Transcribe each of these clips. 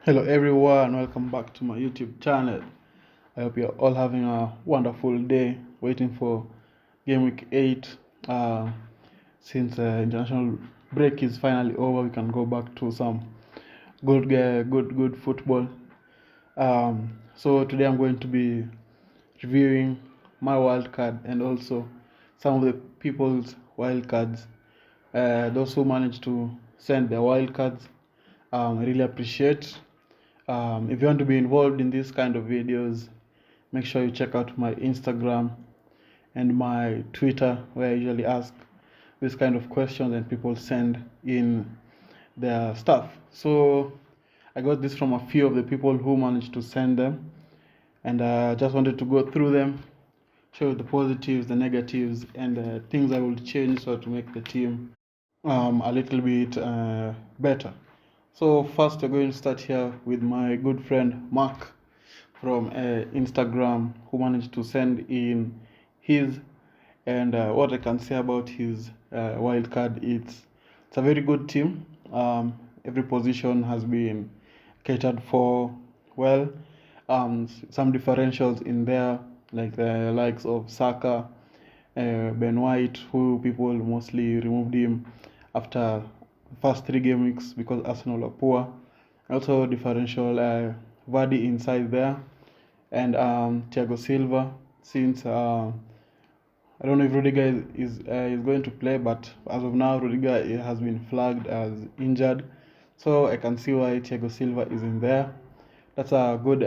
Hello everyone, welcome back to my YouTube channel. I hope you're all having a wonderful day waiting for game week 8. Since international break is finally over, we can go back to some good football. So today I'm going to be reviewing my wildcard and also some of the people's wildcards. Those who managed to send their wildcards, I really appreciate. If you want to be involved in these kind of videos, make sure you check out my Instagram and my Twitter, where I usually ask this kind of questions and people send in their stuff. So I got this from a few of the people who managed to send them, and I just wanted to go through them, show the positives, the negatives, and things I will change so to make the team a little bit better. So first, we're going to start here with my good friend Mark from Instagram, who managed to send in his. And what I can say about his wildcard, it's a very good team. Every position has been catered for well. Some differentials in there, like the likes of Saka, Ben White, who people mostly removed him after first 3 game weeks because Arsenal are poor. Also differential Vardy inside there, and Thiago Silva, since I don't know if Rudiger is going to play, but as of now Rudiger has been flagged as injured, so I can see why Thiago Silva is in there. That's a good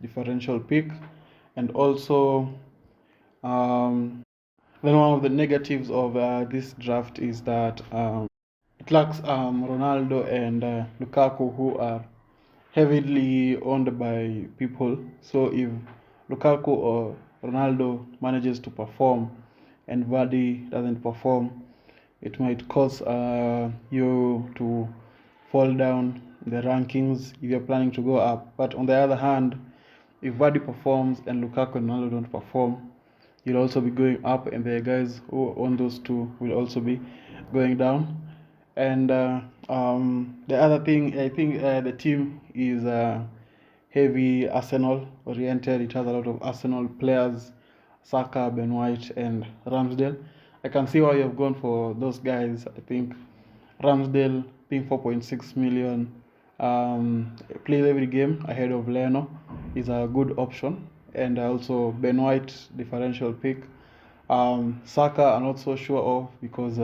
differential pick. And also then one of the negatives of this draft is that it lacks Ronaldo and Lukaku, who are heavily owned by people. So if Lukaku or Ronaldo manages to perform and Vardy doesn't perform, it might cause you to fall down the rankings if you're planning to go up. But on the other hand, if Vardy performs and Lukaku and Ronaldo don't perform, you'll also be going up, and the guys who own those two will also be going down. And the other thing, I think the team is heavy Arsenal oriented. It has a lot of Arsenal players, Saka, Ben White, and Ramsdale. I can see why you've gone for those guys. I think Ramsdale, being 4.6 million, plays every game ahead of Leno, is a good option. And also Ben White, differential pick. Saka, I'm not so sure of, because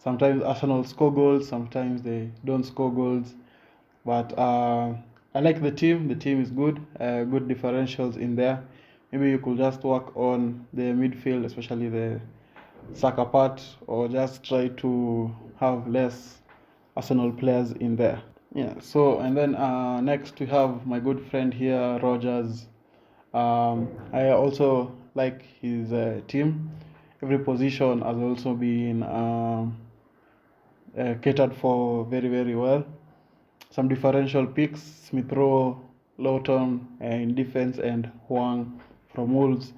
sometimes Arsenal score goals, sometimes they don't score goals. But I like the team. The team is good. Good differentials in there. Maybe you could just work on the midfield, especially the Saka part, or just try to have less Arsenal players in there. Yeah. So and then next we have my good friend here, Rogers. I also like his team. Every position has also been catered for very well. Some differential picks: Smith Rowe, Lawton in defense, and Huang from Wolves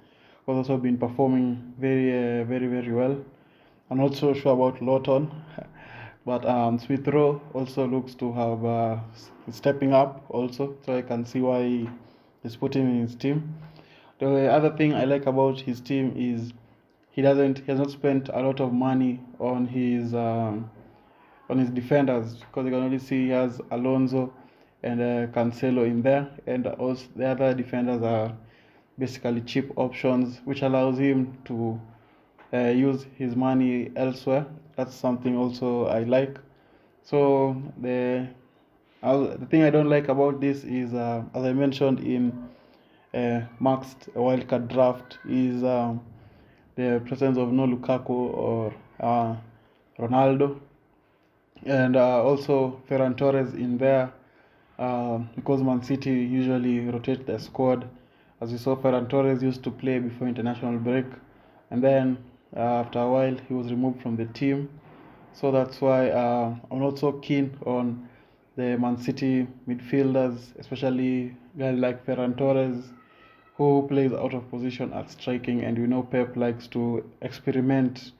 has also been performing very well. I'm not so sure about Lawton, but Smith Rowe also looks to have stepping up also, so I can see why he's put him in his team. The other thing I like about his team is he has not spent a lot of money on his defenders, because you can only see he has Alonso and Cancelo in there, and also the other defenders are basically cheap options, which allows him to use his money elsewhere. That's something also I like. So the thing I don't like about this is, as I mentioned in Mark's wildcard draft, is the presence of no Lukaku or Ronaldo, and also Ferran Torres in there, because Man City usually rotate their squad. As you saw, Ferran Torres used to play before international break, and then after a while he was removed from the team. So that's why I'm not so keen on the Man City midfielders, especially guys like Ferran Torres, who plays out of position at striking, and we know Pep likes to experiment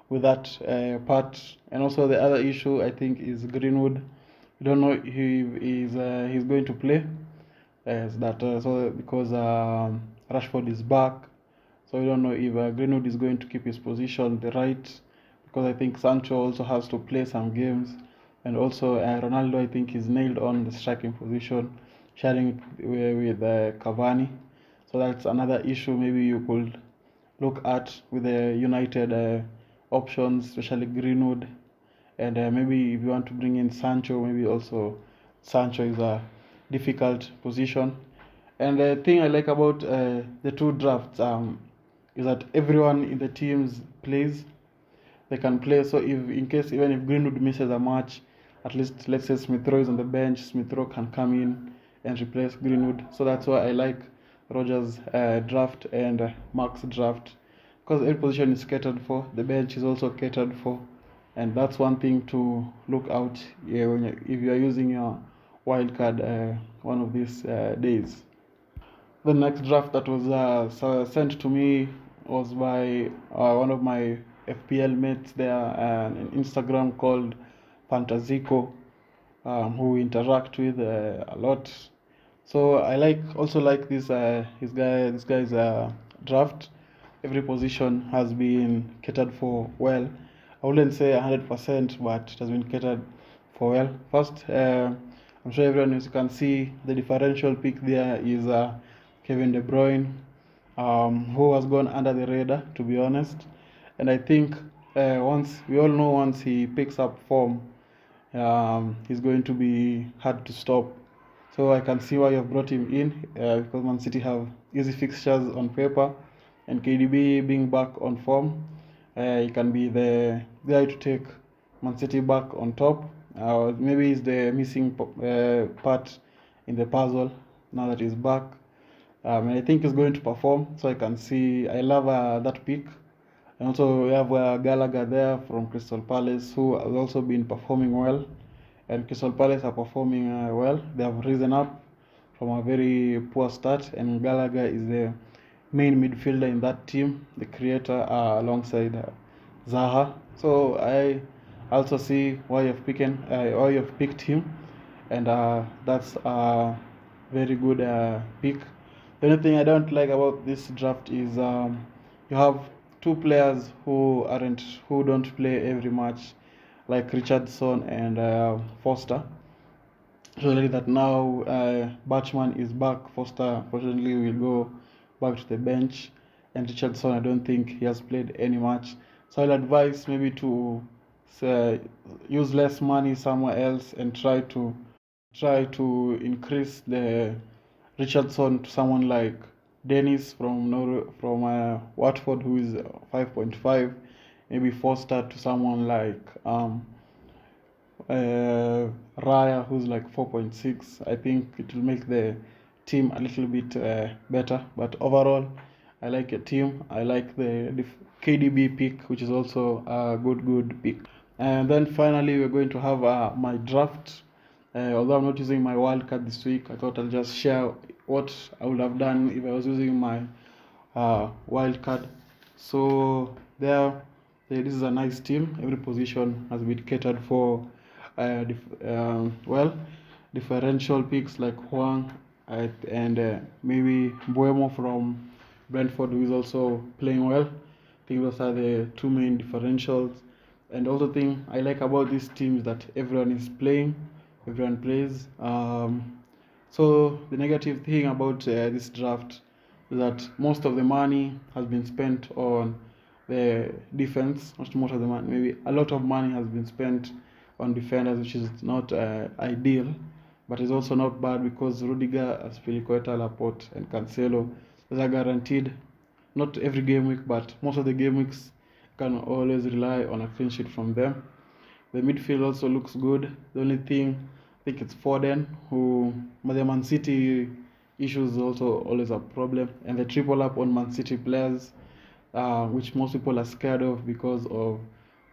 with that part. And also the other issue I think is Greenwood, We don't know if he's going to play. So because Rashford is back, so we don't know if Greenwood is going to keep his position the right, because I think Sancho also has to play some games, and also Ronaldo, I think, is nailed on the striking position, sharing with Cavani. So that's another issue maybe you could look at with the United options, especially Greenwood. And maybe if you want to bring in Sancho, maybe also Sancho is a difficult position. And the thing I like about the two drafts is that everyone in the teams plays. They can play. So if in case even if Greenwood misses a match, at least let's say Smith Rowe is on the bench, Smith Rowe can come in and replace Greenwood. So that's why I like Rogers' draft and Mark's draft, because every position is catered for. The bench is also catered for, and that's one thing to look out if you are using your wildcard one of these days. The next draft that was sent to me was by one of my FPL mates there on Instagram called Pantazico, who interact with a lot. So I also like this this guy's draft. Every position has been catered for well. I wouldn't say 100%, but it has been catered for well. First, I'm sure everyone, as you can see, the differential pick there is Kevin De Bruyne, who has gone under the radar, to be honest. And I think once he picks up form, he's going to be hard to stop. So I can see why you've brought him in, because Man City have easy fixtures on paper, and KDB being back on form, he can be the guy to take Man City back on top. Maybe he's the missing part in the puzzle now that he's back. And I think he's going to perform, so I love that pick. And also we have Gallagher there from Crystal Palace, who has also been performing well. And Crystal Palace are performing well. They have risen up from a very poor start, and Gallagher is the main midfielder in that team, the creator alongside Zaha. So I also see why you've picked him, and that's a very good pick. The only thing I don't like about this draft is you have two players who don't play every match, like Richardson and Foster. So that now Batchman is back. Foster fortunately will go back to the bench, and Richardson, I don't think he has played any match. So I'll advise maybe to use less money somewhere else and try to increase the Richardson to someone like Dennis from Watford, who is 5.5. Maybe Foster to someone like Raya, who's like 4.6. I think it will make the team a little bit better. But overall, I like a team. I like the KDB pick, which is also a good pick. And then finally, we're going to have my draft. Although I'm not using my wildcard this week, I thought I'll just share what I would have done if I was using my wildcard. So this is a nice team. Every position has been catered for. Differential picks like Huang and maybe Buemo from Brentford, who is also playing well. I think those are the two main differentials. And also thing I like about this team is that everyone plays. So the negative thing about this draft is that most of the money has been spent on the defense. Not most of the money, maybe a lot of money has been spent on defenders, which is not ideal, but it's also not bad because Rudiger, Aspilicueta, Laporte, and Cancelo, those are guaranteed. Not every game week, but most of the game weeks can always rely on a clean sheet from them. The midfield also looks good. The only thing, I think it's Foden, but the Man City issues is also always a problem, and the triple up on Man City players, which most people are scared of because of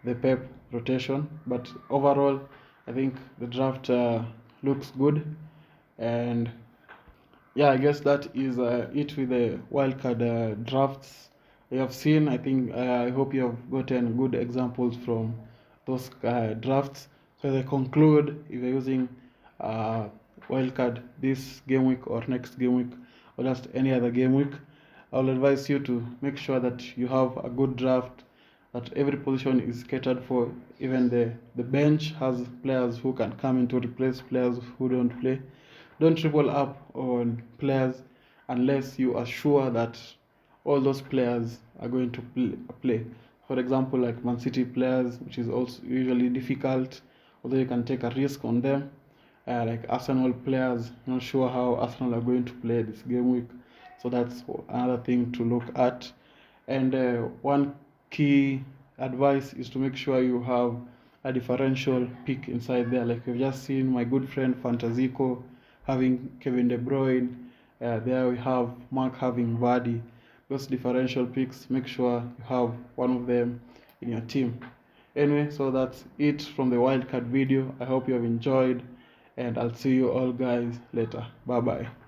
the Pep rotation. But overall, I think the draft looks good, and yeah, I guess that is it with the wildcard drafts you have seen. I think I hope you have gotten good examples from those drafts. as I conclude, if you're using Wildcard this game week or next game week or just any other game week, I will advise you to make sure that you have a good draft, that every position is catered for. Even the bench has players who can come in to replace players who don't play. Don't triple up on players unless you are sure that all those players are going to play. For example, like Man City players, which is also usually difficult, although you can take a risk on them. Like Arsenal players, not sure how Arsenal are going to play this game week, so that's another thing to look at. And one key advice is to make sure you have a differential pick inside there. Like we've just seen my good friend Pantazico having Kevin De Bruyne. There we have Mark having Vardy. Those differential picks, make sure you have one of them in your team. Anyway, so that's it from the wildcard video. I hope you have enjoyed, and I'll see you all guys later. Bye bye.